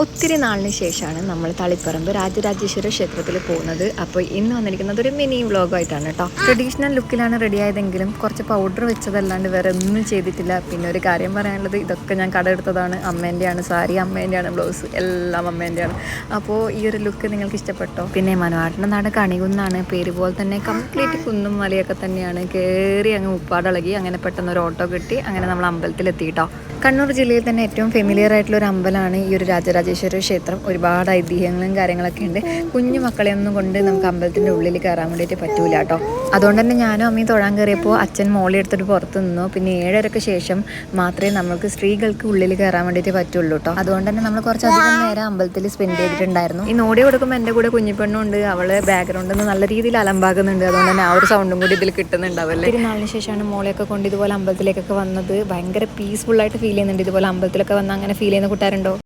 ഒത്തിരി നാളിന് ശേഷമാണ് നമ്മൾ തളിപ്പറമ്പ് രാജരാജേശ്വര ക്ഷേത്രത്തിൽ പോകുന്നത്. അപ്പോൾ ഇന്ന് വന്നിരിക്കുന്നത് ഒരു മിനി വ്ളോഗായിട്ടാണ് കേട്ടോ. ട്രഡീഷണൽ ലുക്കിലാണ് റെഡി ആയതെങ്കിലും കുറച്ച് പൗഡർ വെച്ചതല്ലാണ്ട് വേറെ ഒന്നും ചെയ്തിട്ടില്ല. പിന്നെ ഒരു കാര്യം പറയാനുള്ളത്, ഇതൊക്കെ ഞാൻ കടമെടുത്തതാണ്. അമ്മേൻ്റെയാണ് സാരി, അമ്മേൻ്റെയാണ് ബ്ലൗസ്, എല്ലാം അമ്മേൻ്റെയാണ്. അപ്പോൾ ഈ ഒരു ലുക്ക് നിങ്ങൾക്ക് ഇഷ്ടപ്പെട്ടോ? പിന്നെ മനോഹരൻ്റെ നാട് കണികുന്നാണ്. പേര് പോലെ തന്നെ കംപ്ലീറ്റ് കുന്നും മലയൊക്കെ തന്നെയാണ്. കയറി അങ്ങ് ഉപ്പാടിളകി അങ്ങനെ പെട്ടെന്ന് ഒരു ഓട്ടോ കിട്ടി. അങ്ങനെ നമ്മൾ അമ്പലത്തിലെത്തിയിട്ടോ. കണ്ണൂർ ജില്ലയിൽ തന്നെ ഏറ്റവും ഫെമിലിയർ ആയിട്ടുള്ള ഒരു അമ്പലമാണ് ഈ ഒരു രാജരാജേശ്വര ക്ഷേത്രം. ഒരുപാട് ഐതിഹ്യങ്ങളും കാര്യങ്ങളൊക്കെ ഉണ്ട്. കുഞ്ഞു മക്കളെയൊന്നും കൊണ്ട് നമുക്ക് അമ്പലത്തിൻ്റെ ഉള്ളിൽ കയറാൻ വേണ്ടിയിട്ട് പറ്റൂല കേട്ടോ. അതുകൊണ്ട് തന്നെ ഞാനും അമ്മയും തൊഴാൻ കയറിയപ്പോൾ അച്ഛൻ മോളി എടുത്തിട്ട് പുറത്ത് നിന്നു. പിന്നെ 7:30 ശേഷം മാത്രമേ നമുക്ക് സ്ത്രീകൾക്ക് ഉള്ളിൽ കയറാൻ വേണ്ടിയിട്ട് പറ്റുള്ളൂ കേട്ടോ. അതുകൊണ്ട് തന്നെ നമ്മൾ കുറച്ചധികം നേരം അമ്പലത്തിൽ സ്പെൻഡ് ചെയ്തിട്ടുണ്ടായിരുന്നു. ഈ നോടി കൊടുക്കുമ്പോൾ എൻ്റെ കൂടെ കുഞ്ഞിപ്പെണ്ണുണ്ട്. അവള് ബാക്ക്ഗ്രൗണ്ടിൽ നിന്ന് നല്ല രീതിയിൽ അലമ്പാകുന്നുണ്ട്. അതുകൊണ്ട് തന്നെ ആ ഒരു സൗണ്ടും കൂടി ഇതിൽ കിട്ടുന്നുണ്ടാവല്ലേ. ഒത്തിരി നാളിന് ശേഷമാണ് മോളെയൊക്കെ കൊണ്ട് ഇതുപോലെ അമ്പലത്തിലേക്കൊക്കെ വന്നത്. ഭയങ്കര പീസ്ഫുള്ളായിട്ട് ഫീൽ ചെയ്യുന്നുണ്ട്. ഇതുപോലെ അമ്പലത്തിലൊക്കെ വന്ന് അങ്ങനെ ഫീൽ ചെയ്യുന്ന കൂട്ടുകാരുണ്ടോ?